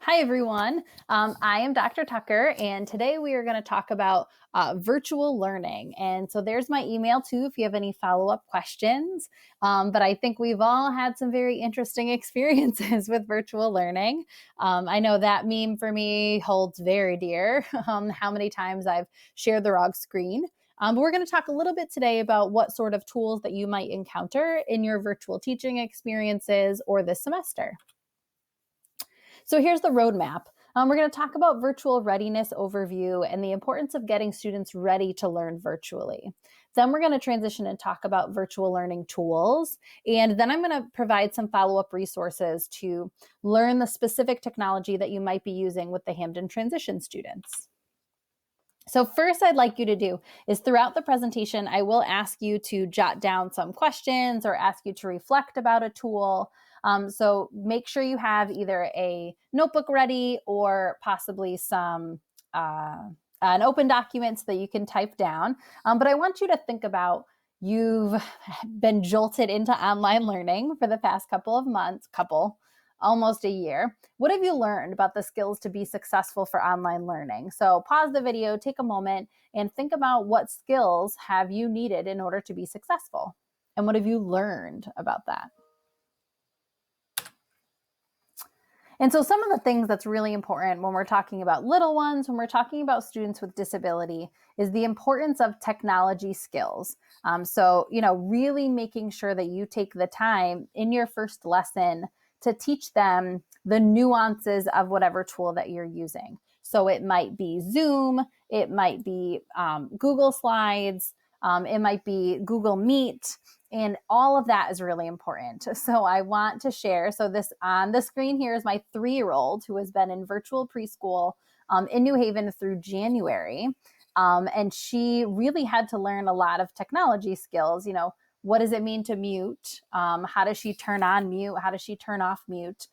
Hi, everyone. I am Dr. Tucker, and today we are going to talk about virtual learning. And so there's my email too if you have any follow-up questions. But I think we've all had some very interesting experiences with virtual learning. I know that meme for me holds very dear, how many times I've shared the wrong screen. But we're going to talk a little bit today about what sort of tools that you might encounter in your virtual teaching experiences or this semester. So here's the roadmap. We're going to talk about virtual readiness overview and the importance of getting students ready to learn virtually. Then we're going to transition and talk about virtual learning tools. And then I'm going to provide some follow-up resources to learn the specific technology that you might be using with the Hampden transition students. So first I'd like you to do is throughout the presentation, I will ask you to jot down some questions or ask you to reflect about a tool. So make sure you have either a notebook ready or possibly some an open document so that you can type down. But I want you to think about you've been jolted into online learning for the past couple of months, almost a year. What have you learned about the skills to be successful for online learning? So pause the video, take a moment, and think about what skills have you needed in order to be successful? And what have you learned about that? And so some of the things that's really important when we're talking about little ones, when we're talking about students with disability, is the importance of technology skills. So, really making sure that you take the time in your first lesson to teach them the nuances of whatever tool that you're using. So it might be Zoom, it might be Google Slides, it might be Google Meet, and all of that is really important. So I want to share. So this on the screen here is my 3-year-old who has been in virtual preschool in New Haven through January. And she really had to learn a lot of technology skills. What does it mean to mute? How does she turn on mute? How does she turn off mute?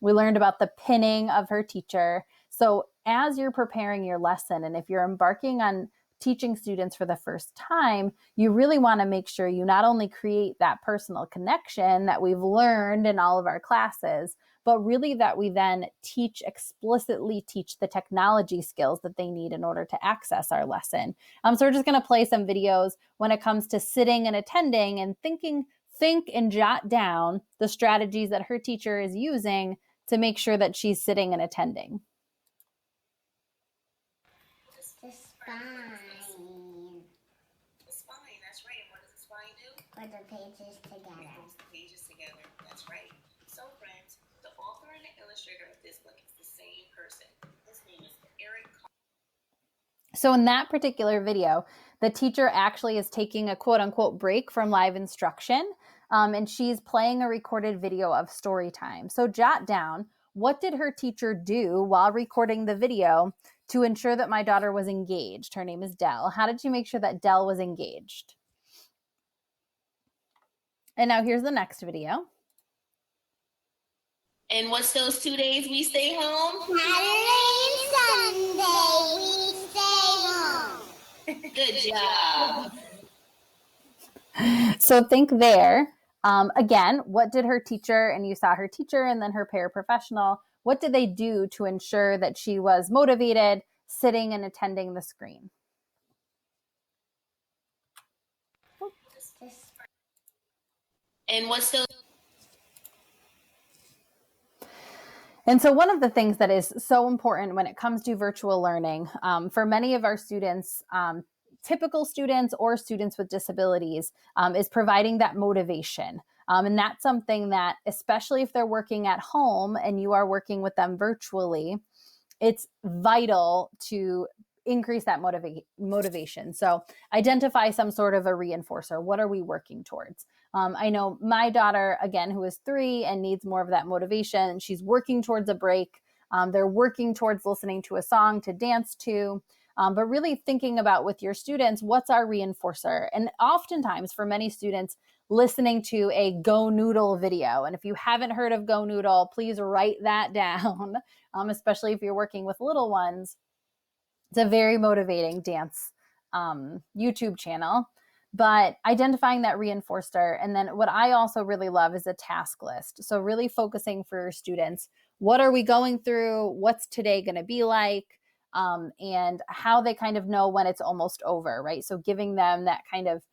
We learned about the pinning of her teacher. So as you're preparing your lesson, and if you're embarking on teaching students for the first time, you really want to make sure you not only create that personal connection that we've learned in all of our classes, but really that we then explicitly teach the technology skills that they need in order to access our lesson. So we're just going to play some videos when it comes to sitting and attending and think and jot down the strategies that her teacher is using to make sure that she's sitting and attending. The spine. The spine, that's right. And what does the spine do? Put the pages together. It pulls the pages together. That's right. So, friends, the author and the illustrator of this book is the same person. His name is Eric. So in that particular video, the teacher actually is taking a quote unquote break from live instruction, and she's playing a recorded video of story time. So jot down, what did her teacher do while recording the video to ensure that my daughter was engaged? Her name is Dell. How did she make sure that Dell was engaged? And now here's the next video. And what's those 2 days we stay home? Saturday and Sunday we stay home. Good job. So think there. Again, what did her teacher, and you saw her teacher and then her paraprofessional, what did they do to ensure that she was motivated, sitting and attending the screen? And what's those? And so one of the things that is so important when it comes to virtual learning, for many of our students, typical students or students with disabilities, is providing that motivation. And that's something that, especially if they're working at home and you are working with them virtually, it's vital to increase that motivation. So identify some sort of a reinforcer. What are we working towards? I know my daughter, again, who is 3 and needs more of that motivation, she's working towards a break. They're working towards listening to a song to dance to. But really thinking about with your students, what's our reinforcer? And oftentimes for many students, listening to a Go Noodle video. And if you haven't heard of Go Noodle, please write that down, especially if you're working with little ones. It's a very motivating dance YouTube channel. But identifying that reinforcer. And then what I also really love is a task list. So really focusing for your students, what are we going through? What's today going to be like? And how they kind of know when it's almost over, right? So giving them that kind of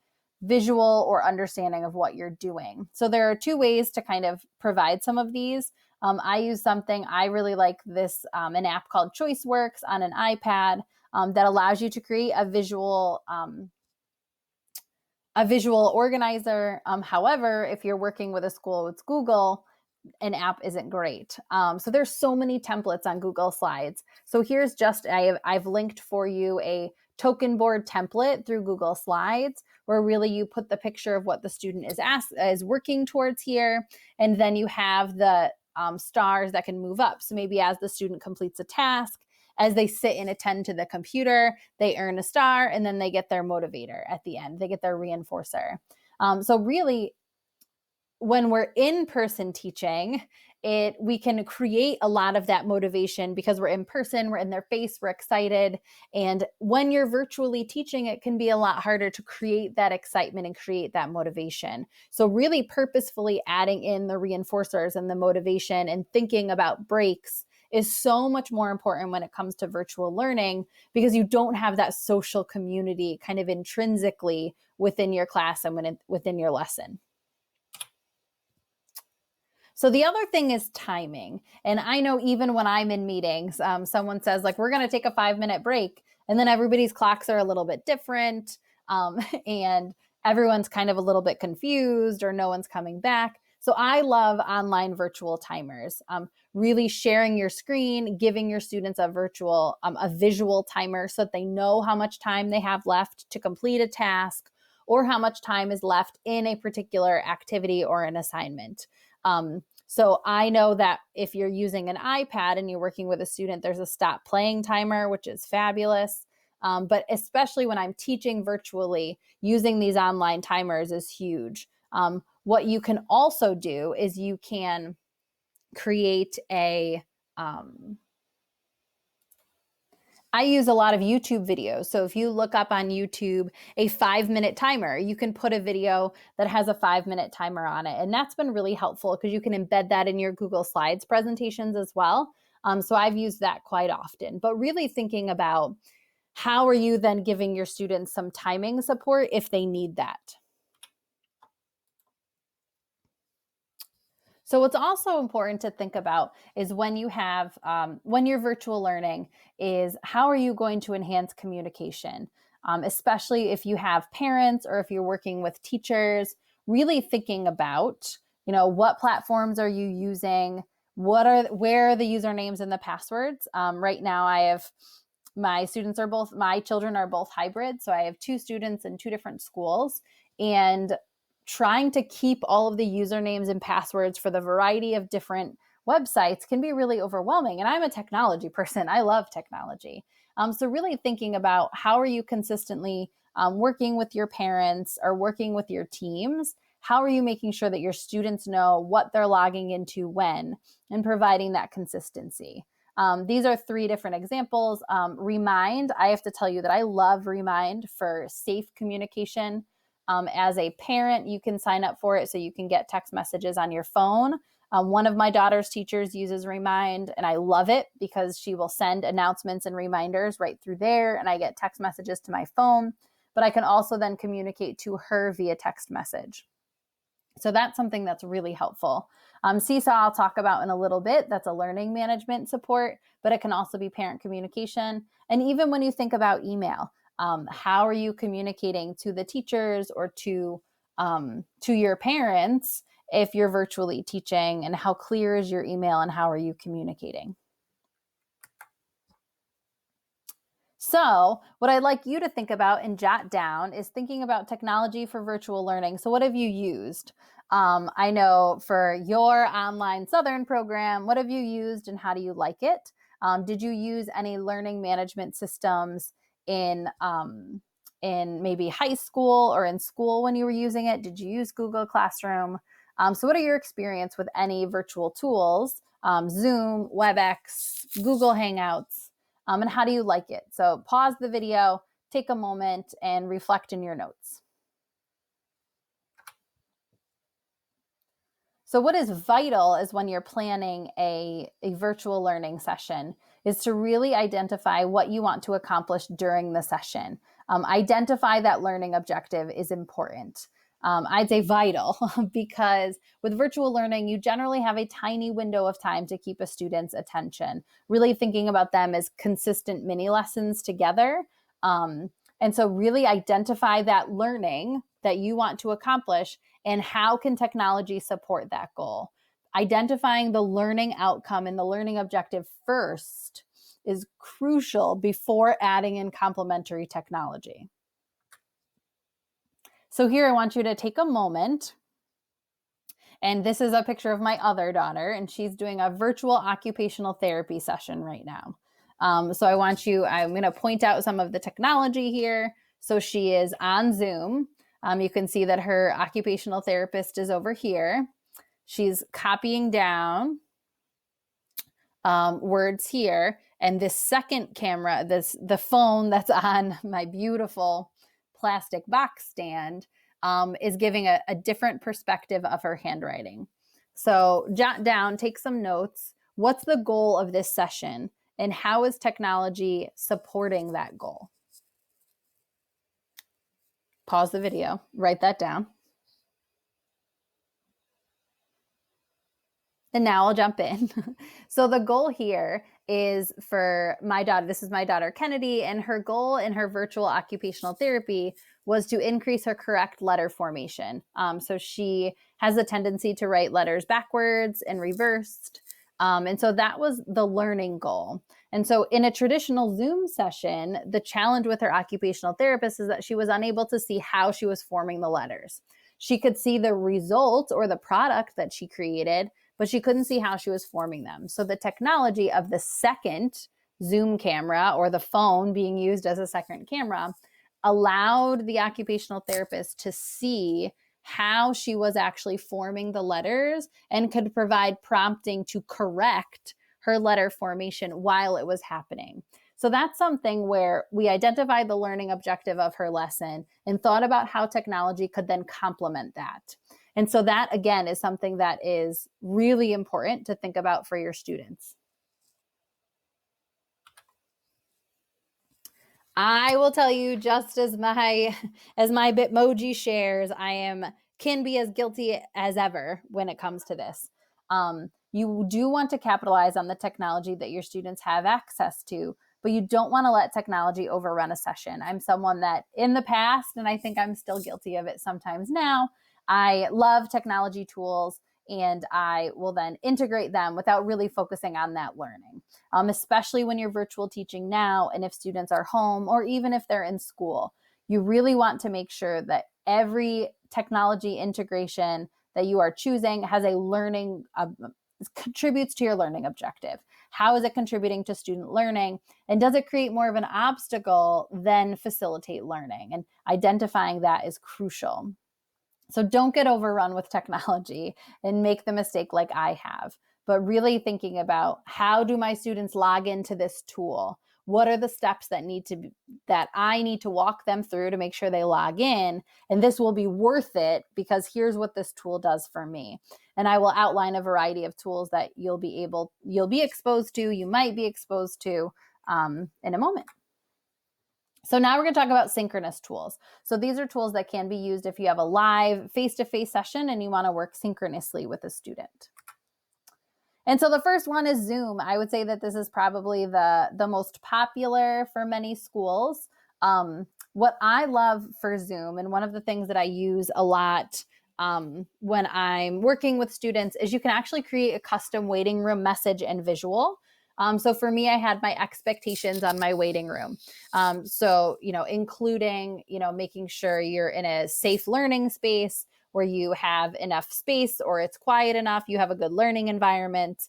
visual or understanding of what you're doing. So there are two ways to kind of provide some of these. I use something, I really like this, an app called ChoiceWorks on an iPad that allows you to create a visual organizer. However, if you're working with a school with Google, an app isn't great. So there's so many templates on Google Slides. So here's just, I've linked for you a token board template through Google Slides, where really you put the picture of what the student is working towards here. And then you have the stars that can move up. So maybe as the student completes a task, as they sit and attend to the computer, they earn a star, and then they get their motivator at the end. They get their reinforcer. So really, when we're in person teaching, we can create a lot of that motivation because we're in person, we're in their face, we're excited. And when you're virtually teaching, it can be a lot harder to create that excitement and create that motivation. So really purposefully adding in the reinforcers and the motivation and thinking about breaks is so much more important when it comes to virtual learning, because you don't have that social community kind of intrinsically within your class and within your lesson. So the other thing is timing. And I know even when I'm in meetings, someone says like, we're going to take a 5-minute break. And then everybody's clocks are a little bit different. And everyone's kind of a little bit confused, or no one's coming back. So I love online virtual timers, really sharing your screen, giving your students a visual timer so that they know how much time they have left to complete a task, or how much time is left in a particular activity or an assignment. So I know that if you're using an iPad and you're working with a student, there's a stop playing timer, which is fabulous. But especially when I'm teaching virtually, using these online timers is huge. What you can also do is you can create I use a lot of YouTube videos. So if you look up on YouTube a 5-minute timer, you can put a video that has a 5-minute timer on it. And that's been really helpful because you can embed that in your Google Slides presentations as well. So I've used that quite often. But really thinking about, how are you then giving your students some timing support if they need that? So what's also important to think about is when you're virtual learning, is how are you going to enhance communication, especially if you have parents or if you're working with teachers. Really thinking about, what platforms are you using? Where are the usernames and the passwords? Right now, my children are both hybrid, so I have 2 students in 2 different schools, and trying to keep all of the usernames and passwords for the variety of different websites can be really overwhelming. And I'm a technology person. I love technology. So really thinking about, how are you consistently working with your parents or working with your teams? How are you making sure that your students know what they're logging into when, and providing that consistency? These are 3 different examples. Remind, I have to tell you that I love Remind for safe communication. As a parent, you can sign up for it so you can get text messages on your phone. One of my daughter's teachers uses Remind, and I love it because she will send announcements and reminders right through there, and I get text messages to my phone. But I can also then communicate to her via text message. So that's something that's really helpful. Seesaw I'll talk about in a little bit. That's a learning management support, but it can also be parent communication. And even when you think about email, how are you communicating to the teachers or to your parents if you're virtually teaching, and how clear is your email and how are you communicating? So what I'd like you to think about and jot down is thinking about technology for virtual learning. So what have you used? I know for your online Southern program, what have you used and how do you like it? Did you use any learning management systems in maybe high school or in school when you were using it? Did you use Google Classroom? So what are your experience with any virtual tools? Zoom, WebEx, Google Hangouts, and how do you like it? So pause the video, take a moment, and reflect in your notes. So what is vital is when you're planning a virtual learning session is to really identify what you want to accomplish during the session. Identify that learning objective is important. I'd say vital because with virtual learning, you generally have a tiny window of time to keep a student's attention, really thinking about them as consistent mini lessons together. And so really identify that learning that you want to accomplish and how can technology support that goal. Identifying the learning outcome and the learning objective first is crucial before adding in complementary technology. So here I want you to take a moment, and this is a picture of my other daughter, and she's doing a virtual occupational therapy session right now. So I'm going to point out some of the technology here. So she is on Zoom. You can see that her occupational therapist is over here. She's copying down words here. And this second camera, the phone that's on my beautiful plastic box stand, is giving a different perspective of her handwriting. So jot down, take some notes. What's the goal of this session? And how is technology supporting that goal? Pause the video, write that down. And now I'll jump in. So the goal here is for my daughter, this is my daughter Kennedy, and her goal in her virtual occupational therapy was to increase her correct letter formation. So she has a tendency to write letters backwards and reversed. And so that was the learning goal. And so in a traditional Zoom session, the challenge with her occupational therapist is that she was unable to see how she was forming the letters. She could see the result or the product that she created, but she couldn't see how she was forming them. So the technology of the second Zoom camera or the phone being used as a second camera allowed the occupational therapist to see how she was actually forming the letters and could provide prompting to correct her letter formation while it was happening. So that's something where we identified the learning objective of her lesson and thought about how technology could then complement that. And so that, again, is something that is really important to think about for your students. I will tell you, just as my Bitmoji shares, can be as guilty as ever when it comes to this. You do want to capitalize on the technology that your students have access to, but you don't want to let technology overrun a session. I'm someone that in the past, and I think I'm still guilty of it sometimes now, I love technology tools and I will then integrate them without really focusing on that learning, especially when you're virtual teaching now and if students are home or even if they're in school. You really want to make sure that every technology integration that you are choosing has a learning, contributes to your learning objective. How is it contributing to student learning? And does it create more of an obstacle than facilitate learning? And identifying that is crucial. So don't get overrun with technology and make the mistake like I have, but really thinking about how do my students log into this tool? What are the steps that I need to walk them through to make sure they log in? And this will be worth it because here's what this tool does for me. And I will outline a variety of tools that you'll be exposed to, you might be exposed to in a moment. So now we're going to talk about synchronous tools. So these are tools that can be used if you have a live face-to-face session and you want to work synchronously with a student. And so the first one is Zoom. I would say that this is probably the most popular for many schools. What I love for Zoom, and one of the things that I use a lot when I'm working with students, is you can actually create a custom waiting room message and visual. So for me, I had my expectations on my waiting room. So, including, making sure you're in a safe learning space where you have enough space or it's quiet enough, you have a good learning environment,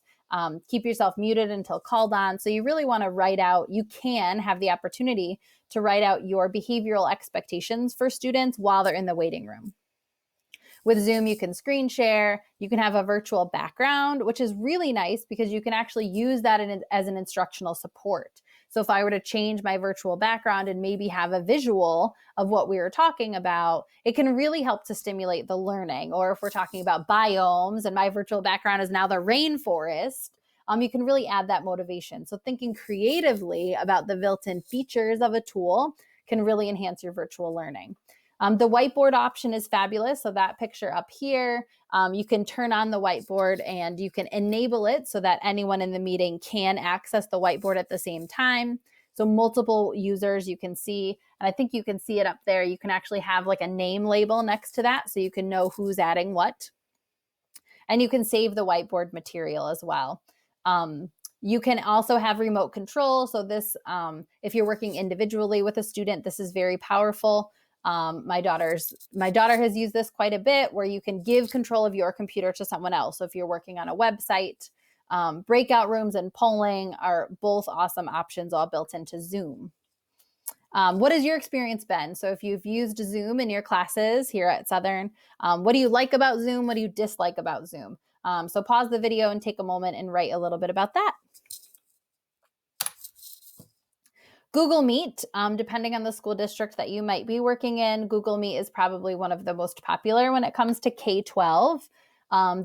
keep yourself muted until called on. So you really want to you can have the opportunity to write out your behavioral expectations for students while they're in the waiting room. With Zoom, you can screen share, you can have a virtual background, which is really nice because you can actually use that as an instructional support. So if I were to change my virtual background and maybe have a visual of what we were talking about, it can really help to stimulate the learning. Or if we're talking about biomes and my virtual background is now the rainforest, you can really add that motivation. So thinking creatively about the built-in features of a tool can really enhance your virtual learning. The whiteboard option is fabulous. So that picture up here, you can turn on the whiteboard and you can enable it so that anyone in the meeting can access the whiteboard at the same time. So multiple users you can see, and I think you can see it up there. You can actually have like a name label next to that so you can know who's adding what. And you can save the whiteboard material as well. You can also have remote control. So this, if you're working individually with a student, this is very powerful. My daughter has used this quite a bit, where you can give control of your computer to someone else. So if you're working on a website, breakout rooms and polling are both awesome options, all built into Zoom. What has your experience been? So if you've used Zoom in your classes here at Southern, what do you like about Zoom? What do you dislike about Zoom? So pause the video and take a moment and write a little bit about that. Google Meet, depending on the school district that you might be working in, Google Meet is probably one of the most popular when it comes to K-12.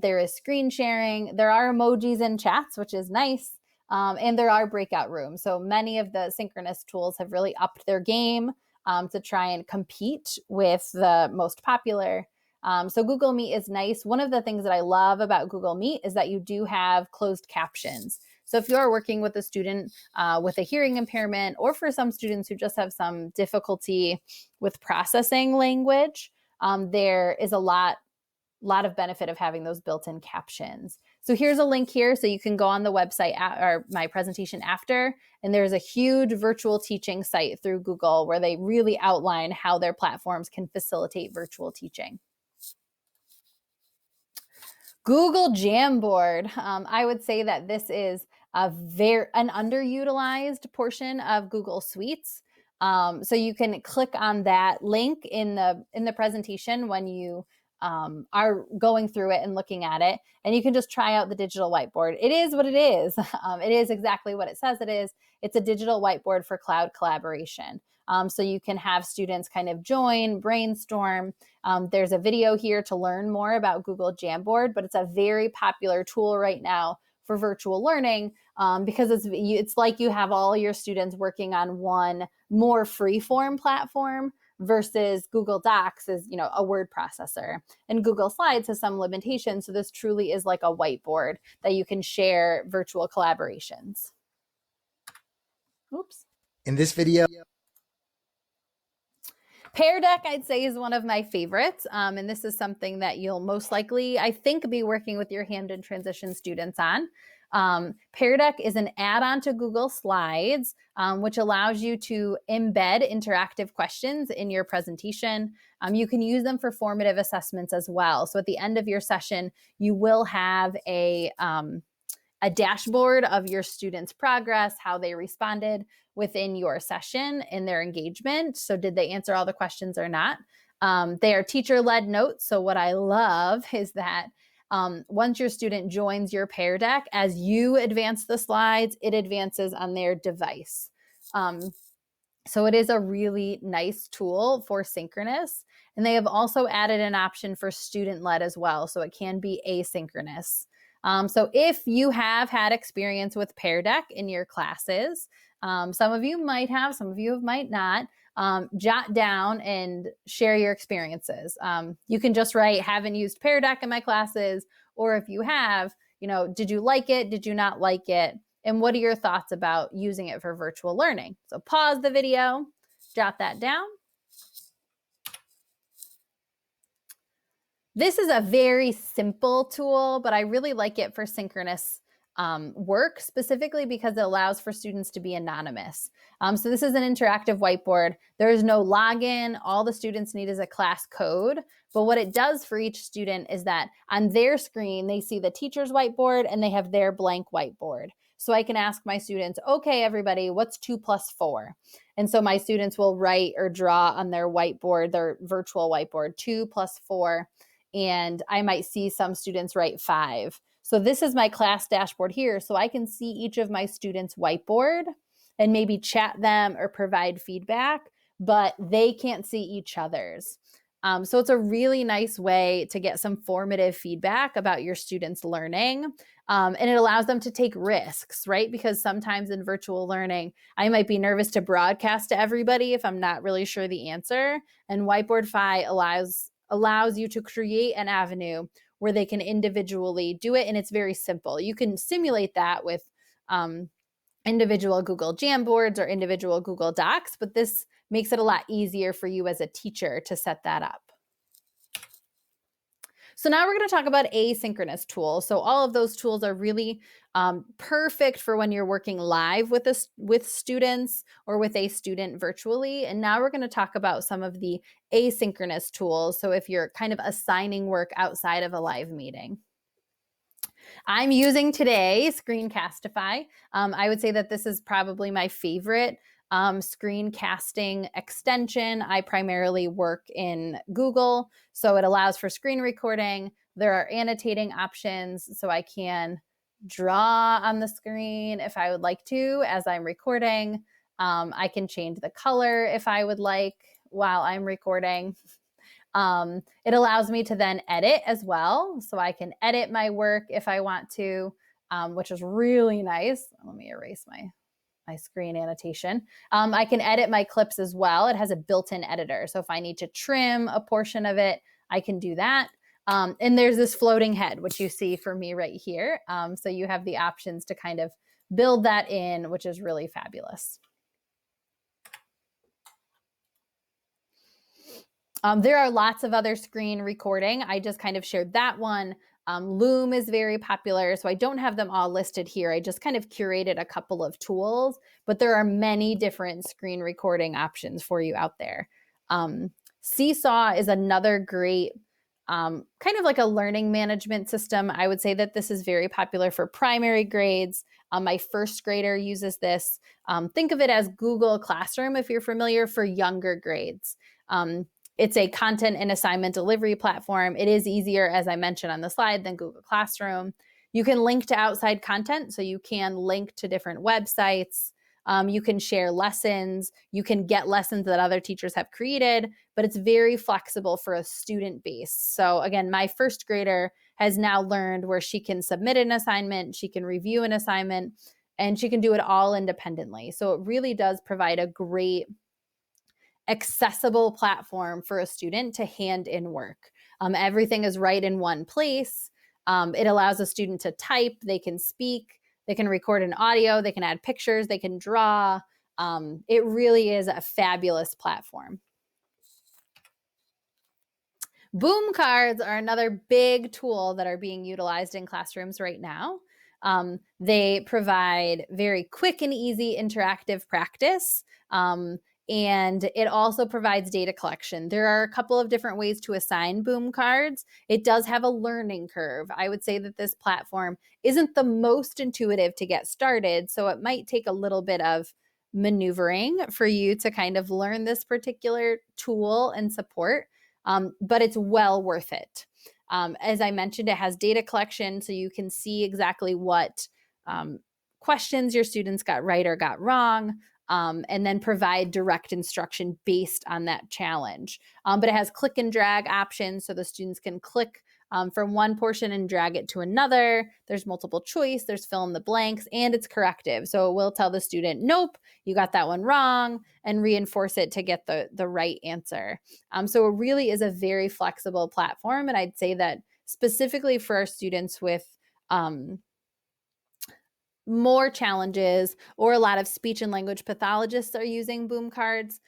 There is screen sharing. There are emojis and chats, which is nice. And there are breakout rooms. So many of the synchronous tools have really upped their game to try and compete with the most popular. So Google Meet is nice. One of the things that I love about Google Meet is that you do have closed captions. So if you are working with a student with a hearing impairment, or for some students who just have some difficulty with processing language, there is a lot of benefit of having those built-in captions. So here's a link here so you can go on the website or my presentation after, and there's a huge virtual teaching site through Google where they really outline how their platforms can facilitate virtual teaching. Google Jamboard. I would say that this is an underutilized portion of Google Suites. So you can click on that link in the presentation when you are going through it and looking at it, and you can just try out the digital whiteboard. It is what it is. It is exactly what it says it is. It's a digital whiteboard for cloud collaboration. So you can have students kind of join, brainstorm. There's a video here to learn more about Google Jamboard, but it's a very popular tool right now for virtual learning because it's like you have all your students working on one more free-form platform versus Google Docs is, a word processor, and Google Slides has some limitations. So this truly is like a whiteboard that you can share virtual collaborations. Oops. In this video, Pear Deck, I'd say, is one of my favorites. And this is something that you'll most likely, I think, be working with your Hamden transition students on. Pear Deck is an add-on to Google Slides, which allows you to embed interactive questions in your presentation. You can use them for formative assessments as well. So at the end of your session, you will have a dashboard of your students' progress, how they responded within your session and their engagement. So did they answer all the questions or not? They are teacher-led notes. So what I love is that once your student joins your Pear Deck, as you advance the slides, it advances on their device. So it is a really nice tool for synchronous. And they have also added an option for student-led as well. So it can be asynchronous. So if you have had experience with Pear Deck in your classes, some of you might have, some of you might not, jot down and share your experiences. You can just write, haven't used Pear Deck in my classes, or if you have, did you like it? Did you not like it? And what are your thoughts about using it for virtual learning? So pause the video, jot that down. This is a very simple tool, but I really like it for synchronous work, specifically because it allows for students to be anonymous. So this is an interactive whiteboard. There is no login. All the students need is a class code. But what it does for each student is that on their screen, they see the teacher's whiteboard and they have their blank whiteboard. So I can ask my students, okay, everybody, what's 2 + 4? And so my students will write or draw on their whiteboard, their virtual whiteboard, 2 + 4. And I might see some students write 5. So this is my class dashboard here. So I can see each of my students' whiteboard. and maybe chat them or provide feedback, but they can't see each other's. So it's a really nice way to get some formative feedback about your students' learning. And it allows them to take risks, right? Because sometimes in virtual learning, I might be nervous to broadcast to everybody if I'm not really sure the answer. And Whiteboard Fi allows you to create an avenue where they can individually do it. And it's very simple. You can simulate that with individual Google Jamboards or individual Google Docs, but this makes it a lot easier for you as a teacher to set that up. So now we're going to talk about asynchronous tools. So all of those tools are really perfect for when you're working live with students or with a student virtually. And now we're going to talk about some of the asynchronous tools. So if you're kind of assigning work outside of a live meeting. I'm using today Screencastify. I would say that this is probably my favorite screencasting extension. I primarily work in Google, so it allows for screen recording. There are annotating options, so I can draw on the screen if I would like to as I'm recording. I can change the color if I would like while I'm recording. It allows me to then edit as well. So I can edit my work if I want to, which is really nice. Let me erase my screen annotation. I can edit my clips as well. It has a built-in editor. So if I need to trim a portion of it, I can do that. And there's this floating head, which you see for me right here. So you have the options to kind of build that in, which is really fabulous. There are lots of other screen recording. I just kind of shared that one. Loom is very popular, so I don't have them all listed here. I just kind of curated a couple of tools, but there are many different screen recording options for you out there. Seesaw is another great kind of like a learning management system. I would say that this is very popular for primary grades. My first grader uses this. Think of it as Google Classroom, if you're familiar, for younger grades. It's a content and assignment delivery platform. It is easier, as I mentioned on the slide, than Google Classroom. You can link to outside content, so you can link to different websites. You can share lessons. You can get lessons that other teachers have created, but it's very flexible for a student base. So again, my first grader has now learned where she can submit an assignment, she can review an assignment, and she can do it all independently. So it really does provide a great accessible platform for a student to hand in work. Everything is right in one place. It allows a student to type, they can speak, they can record an audio, they can add pictures, they can draw. It really is a fabulous platform. Boom cards are another big tool that are being utilized in classrooms right now. They provide very quick and easy interactive practice. And it also provides data collection. There are a couple of different ways to assign boom cards. It does have a learning curve. I would say that this platform isn't the most intuitive to get started, so it might take a little bit of maneuvering for you to kind of learn this particular tool and support, but it's well worth it. As I mentioned, it has data collection, so you can see exactly what questions your students got right or got wrong. And then provide direct instruction based on that challenge. But it has click and drag options, so the students can click from one portion and drag it to another. There's multiple choice, there's fill in the blanks, and it's corrective. So it will tell the student, nope, you got that one wrong, and reinforce it to get the right answer. So it really is a very flexible platform. And I'd say that specifically for our students with more challenges, or a lot of speech and language pathologists are using boom cards.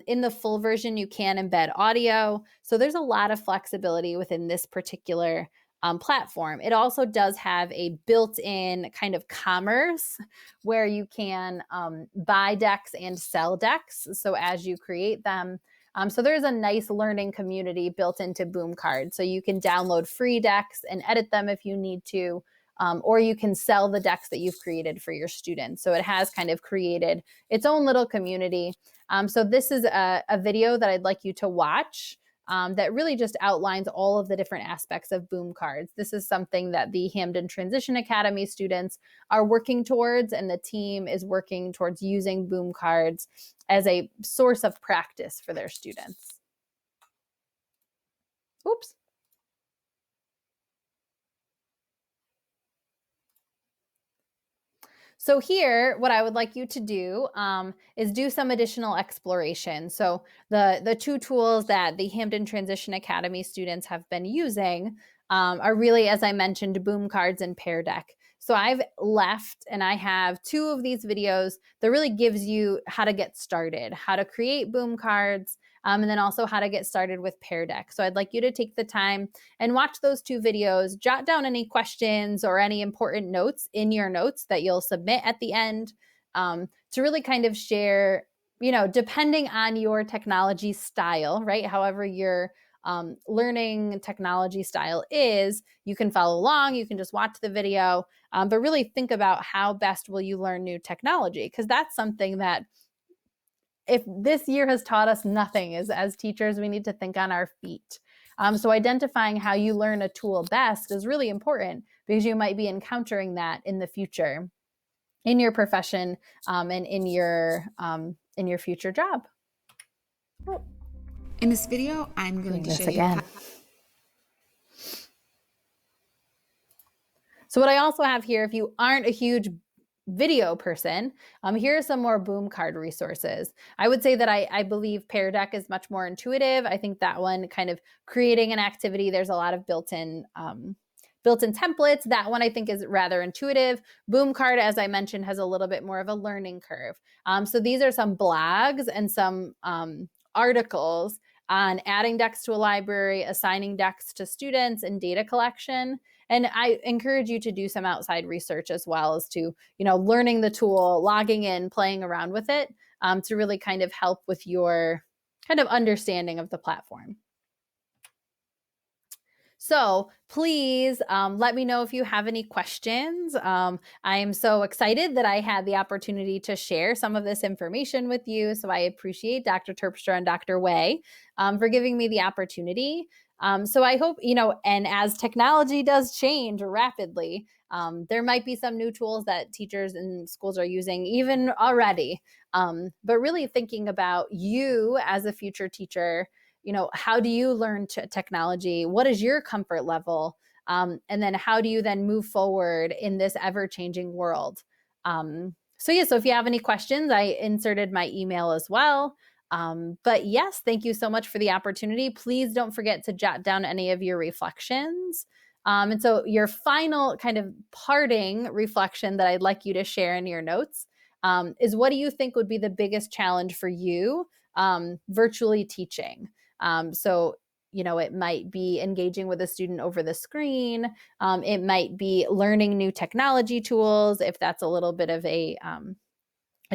In the full version, you can embed audio. So there's a lot of flexibility within this particular platform. It also does have a built-in kind of commerce where you can buy decks and sell decks. So as you create them, so there's a nice learning community built into boom cards. So you can download free decks and edit them if you need to. Or you can sell the decks that you've created for your students. So it has kind of created its own little community. So this is a video that I'd like you to watch. that really just outlines all of the different aspects of boom cards. This is something that the Hamden Transition Academy students are working towards, and the team is working towards using boom cards as a source of practice for their students. Oops. So here, what I would like you to do is do some additional exploration. So the two tools that the Hamden Transition Academy students have been using are really, as I mentioned, boom cards and Pear Deck. So I've left and I have two of these videos that really gives you how to get started, how to create boom cards, and then also how to get started with Pear Deck. So I'd like you to take the time and watch those two videos, jot down any questions or any important notes in your notes that you'll submit at the end, to really kind of share, depending on your technology style, right? However your learning technology style is, you can follow along, you can just watch the video, but really think about how best will you learn new technology, because that's something that, if this year has taught us nothing, is as teachers, we need to think on our feet. So identifying how you learn a tool best is really important, because you might be encountering that in the future, in your profession, and in your future job. In this video, I'm going to show you how. So what I also have here, if you aren't a huge video person, here are some more boom card resources. I would say that I believe Pear Deck is much more intuitive. I think that one, kind of creating an activity, there's a lot of built-in templates. That one I think is rather intuitive. Boom card, as I mentioned, has a little bit more of a learning curve. So these are some blogs and some articles on adding decks to a library, assigning decks to students, and data collection. And I encourage you to do some outside research as well, as to, learning the tool, logging in, playing around with it, to really kind of help with your kind of understanding of the platform. So please let me know if you have any questions. I am so excited that I had the opportunity to share some of this information with you. So I appreciate Dr. Terpstra and Dr. Way for giving me the opportunity. So I hope, and as technology does change rapidly, there might be some new tools that teachers and schools are using even already. But really thinking about you as a future teacher, how do you learn technology? What is your comfort level? And then how do you then move forward in this ever-changing world? So if you have any questions, I inserted my email as well. But yes, thank you so much for the opportunity. Please don't forget to jot down any of your reflections. And so your final kind of parting reflection that I'd like you to share in your notes is, what do you think would be the biggest challenge for you virtually teaching? It might be engaging with a student over the screen. It might be learning new technology tools, if that's a little bit of a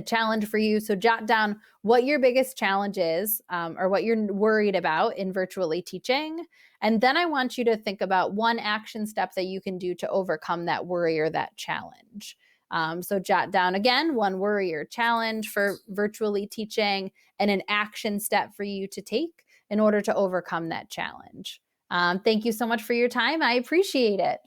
challenge for you. So jot down what your biggest challenge is, or what you're worried about in virtually teaching. And then I want you to think about one action step that you can do to overcome that worry or that challenge. So jot down again one worry or challenge for virtually teaching, and an action step for you to take in order to overcome that challenge. Thank you so much for your time. I appreciate it.